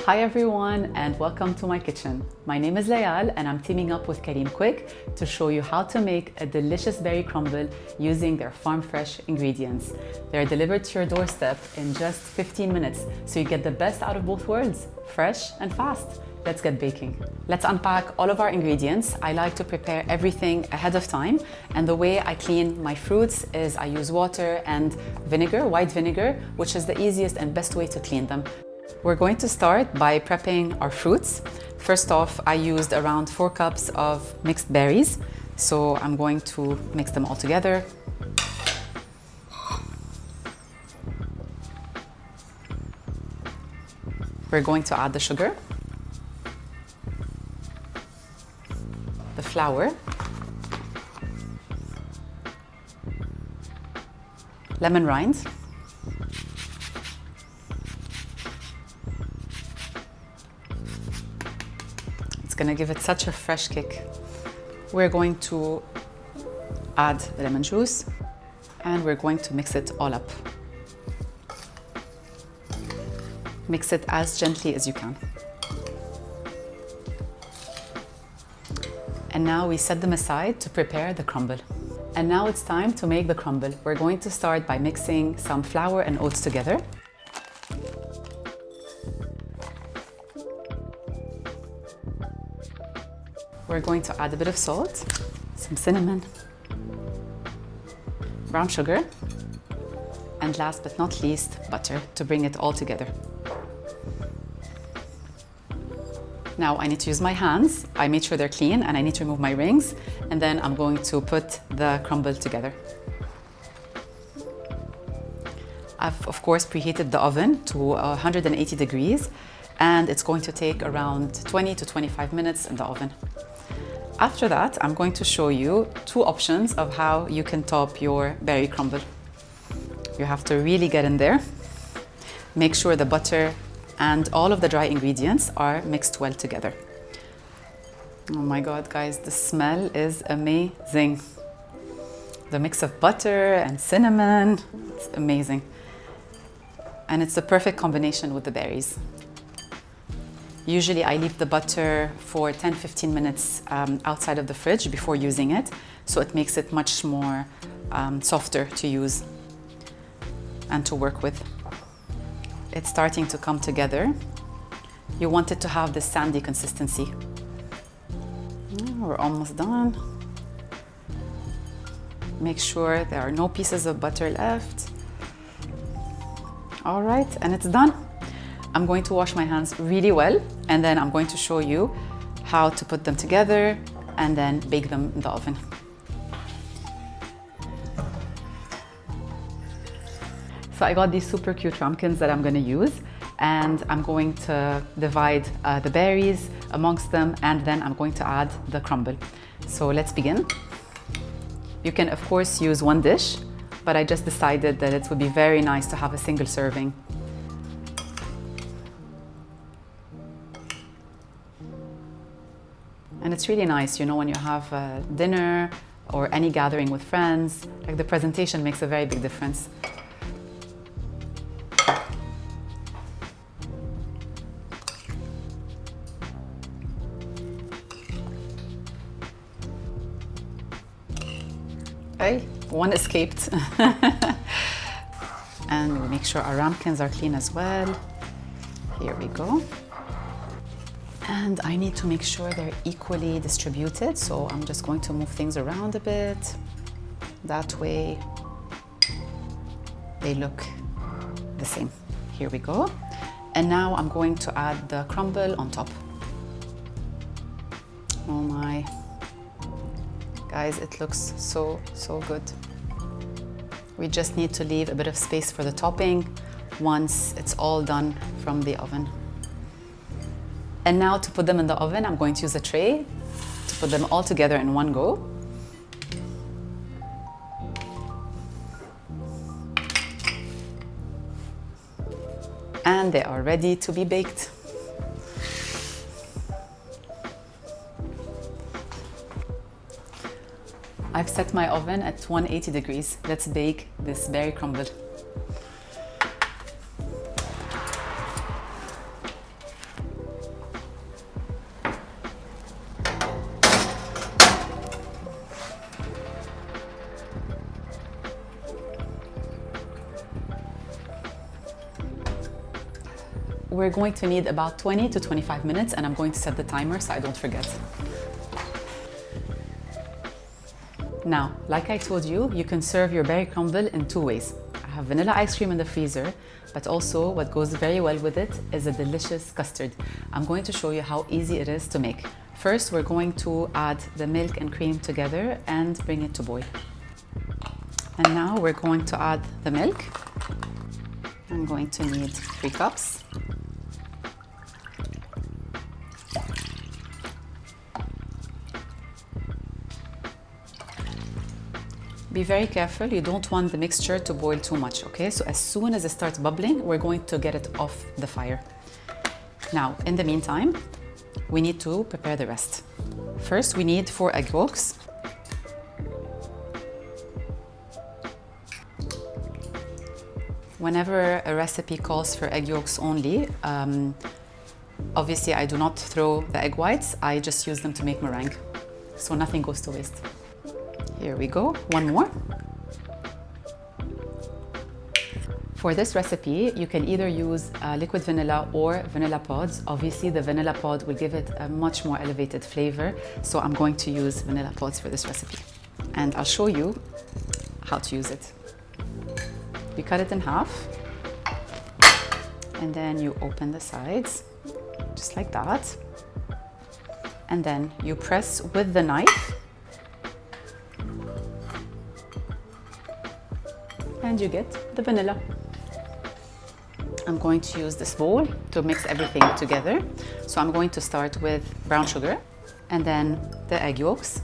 Hi everyone and welcome to my kitchen. My name is Layal and I'm teaming up with Careem Quik to show you how to make a delicious berry crumble using their farm fresh ingredients. They're delivered to your doorstep in just 15 minutes, so you get the best out of both worlds, fresh and fast. Let's get baking. Let's unpack all of our ingredients. I like to prepare everything ahead of time, and the way I clean my fruits is I use water and vinegar, white vinegar, which is the easiest and best way to clean them. We're going to start by prepping our fruits. First off, I used around 4 cups of mixed berries, so I'm going to mix them all together. We're going to add the sugar, the flour, lemon rind, gonna give it such a fresh kick. We're going to add the lemon juice and we're going to mix it all up. Mix it as gently as you can. And now we set them aside to prepare the crumble. And now it's time to make the crumble. We're going to start by mixing some flour and oats together. We're going to add a bit of salt, some cinnamon, brown sugar, and last but not least, butter to bring it all together. Now I need to use my hands. I made sure they're clean and I need to remove my rings, and then I'm going to put the crumble together. I've of course preheated the oven to 180 degrees, and it's going to take around 20 to 25 minutes in the oven. After that, I'm going to show you 2 options of how you can top your berry crumble. You have to really get in there. Make sure the butter and all of the dry ingredients are mixed well together. Oh my God, guys, the smell is amazing. The mix of butter and cinnamon, it's amazing. And it's the perfect combination with the berries. Usually I leave the butter for 10-15 minutes outside of the fridge before using it, so it makes it much more softer to use and to work with. It's starting to come together. You want it to have this sandy consistency. We're almost done. Make sure there are no pieces of butter left. All right, and it's done. I'm going to wash my hands really well, and then I'm going to show you how to put them together and then bake them in the oven. So I got these super cute ramekins that I'm going to use, and I'm going to divide the berries amongst them, and then I'm going to add the crumble. So let's begin. You can of course use 1 dish, but I just decided that it would be very nice to have a single serving. And it's really nice, you know, when you have a dinner or any gathering with friends, like the presentation makes a very big difference. Okay, 1 escaped. And we make sure our ramekins are clean as well. Here we go. And I need to make sure they're equally distributed, so I'm just going to move things around a bit. That way they look the same. Here we go. And now I'm going to add the crumble on top. Oh my. Guys, it looks so good. We just need to leave a bit of space for the topping once it's all done from the oven. And now to put them in the oven, I'm going to use a tray to put them all together in one go. And they are ready to be baked. I've set my oven at 180 degrees. Let's bake this berry crumble. We're going to need about 20 to 25 minutes, and I'm going to set the timer so I don't forget. Now, like I told you, you can serve your berry crumble in two ways. I have vanilla ice cream in the freezer, but also what goes very well with it is a delicious custard. I'm going to show you how easy it is to make. First, we're going to add the milk and cream together and bring it to boil. And now we're going to add the milk. I'm going to need 3 cups. Be very careful, you don't want the mixture to boil too much, okay? So as soon as it starts bubbling, we're going to get it off the fire. Now, in the meantime, we need to prepare the rest. First, we need 4 egg yolks. Whenever a recipe calls for egg yolks only, obviously I do not throw the egg whites, I just use them to make meringue. So nothing goes to waste. Here we go, 1 more. For this recipe, you can either use liquid vanilla or vanilla pods. Obviously, the vanilla pod will give it a much more elevated flavor, so I'm going to use vanilla pods for this recipe. And I'll show you how to use it. You cut it in half, and then you open the sides, just like that. And then you press with the knife, and you get the vanilla. I'm going to use this bowl to mix everything together. So I'm going to start with brown sugar, and then the egg yolks,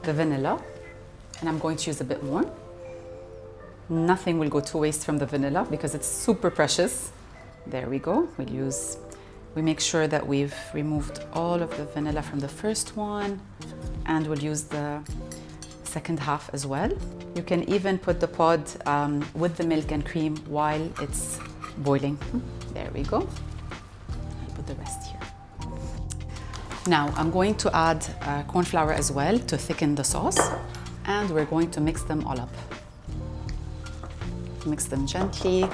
the vanilla, and I'm going to use a bit more. Nothing will go to waste from the vanilla because it's super precious. There we go. We make sure that we've removed all of the vanilla from the first one, and we'll use the second half as well. You can even put the pod with the milk and cream while it's boiling. There we go. I'll put the rest here. Now I'm going to add corn flour as well to thicken the sauce, and we're going to mix them all up. Mix them gently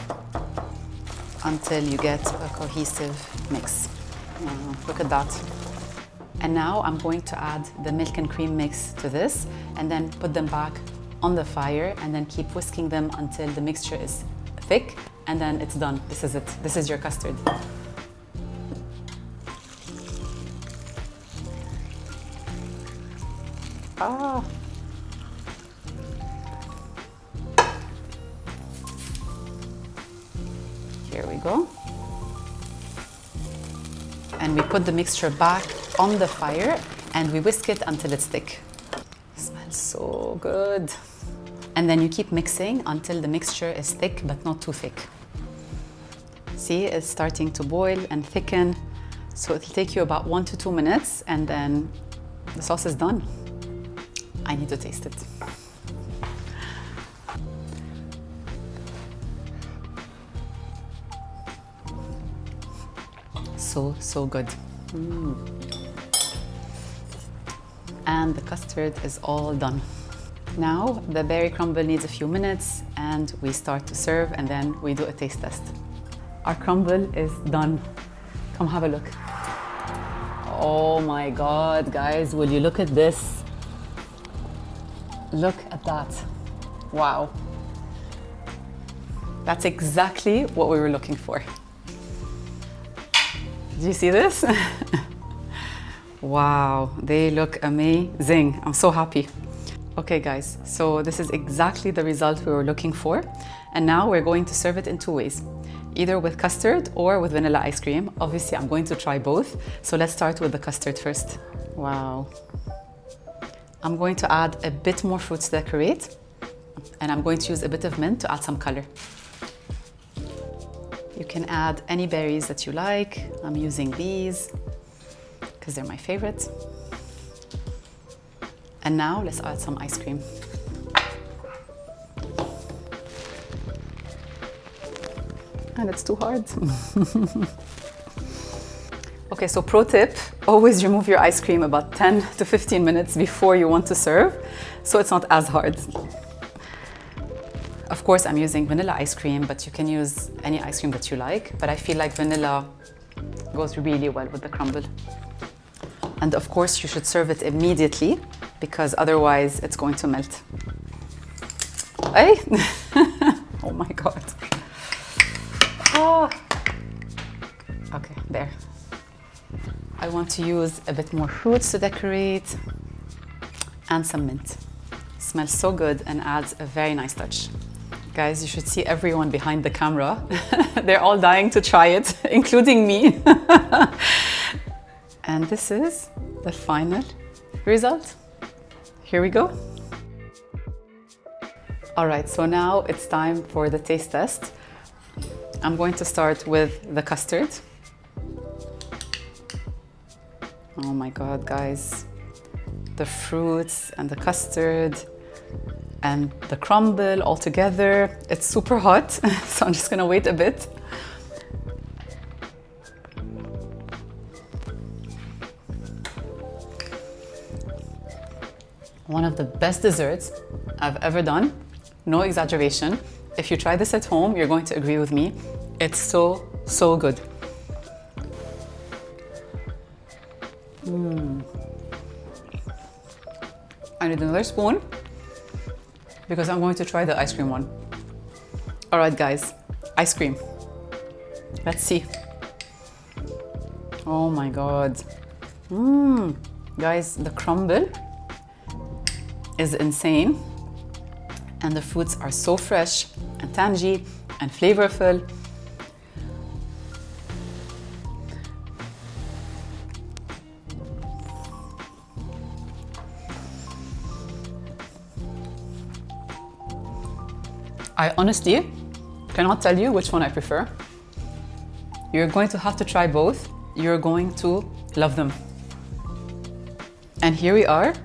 until you get a cohesive mix. Look at that. And now I'm going to add the milk and cream mix to this, and then put them back on the fire, and then keep whisking them until the mixture is thick, and then it's done. This is it. This is your custard. Here we go. And we put the mixture back on the fire, and we whisk it until it's thick. It smells so good. And then you keep mixing until the mixture is thick, but not too thick. See, it's starting to boil and thicken. So it'll take you about 1 to 2 minutes, and then the sauce is done. I need to taste it. So good. And the custard is all done. Now the berry crumble needs a few minutes, and we start to serve, and then we do a taste test. Our crumble is done. Come have a look. Oh my God, guys, will you look at this? Look at that. Wow. That's exactly what we were looking for. Do you see this? Wow, they look amazing. I'm so happy. Okay guys, so this is exactly the result we were looking for. And now we're going to serve it in 2 ways, either with custard or with vanilla ice cream. Obviously, I'm going to try both. So let's start with the custard first. Wow. I'm going to add a bit more fruit to decorate, and I'm going to use a bit of mint to add some color. You can add any berries that you like. I'm using these because they're my favorite. And now let's add some ice cream. And it's too hard. Okay, so pro tip, always remove your ice cream about 10 to 15 minutes before you want to serve, so it's not as hard. Of course, I'm using vanilla ice cream, but you can use any ice cream that you like, but I feel like vanilla goes really well with the crumble. And of course, you should serve it immediately because otherwise it's going to melt. Hey! Oh my God. Oh. Okay, there. I want to use a bit more fruits to decorate and some mint. Smells so good and adds a very nice touch. Guys, you should see everyone behind the camera. They're all dying to try it, including me. And this is the final result. Here we go. All right, so now it's time for the taste test. I'm going to start with the custard. Oh my God, guys. The fruits and the custard and the crumble all together. It's super hot, so I'm just gonna wait a bit. One of the best desserts I've ever done, no exaggeration. If you try this at home, you're going to agree with me. It's so, so good. I need another spoon because I'm going to try the ice cream one. All right, guys, ice cream. Let's see. Oh my God. Guys, the crumble is insane. And the fruits are so fresh and tangy and flavorful. I honestly cannot tell you which one I prefer. You're going to have to try both. You're going to love them. And here we are,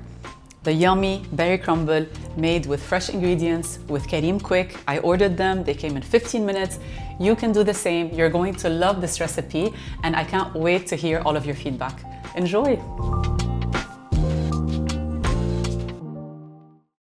the yummy berry crumble made with fresh ingredients with Careem Quik. I ordered them, they came in 15 minutes. You can do the same. You're going to love this recipe and I can't wait to hear all of your feedback. Enjoy!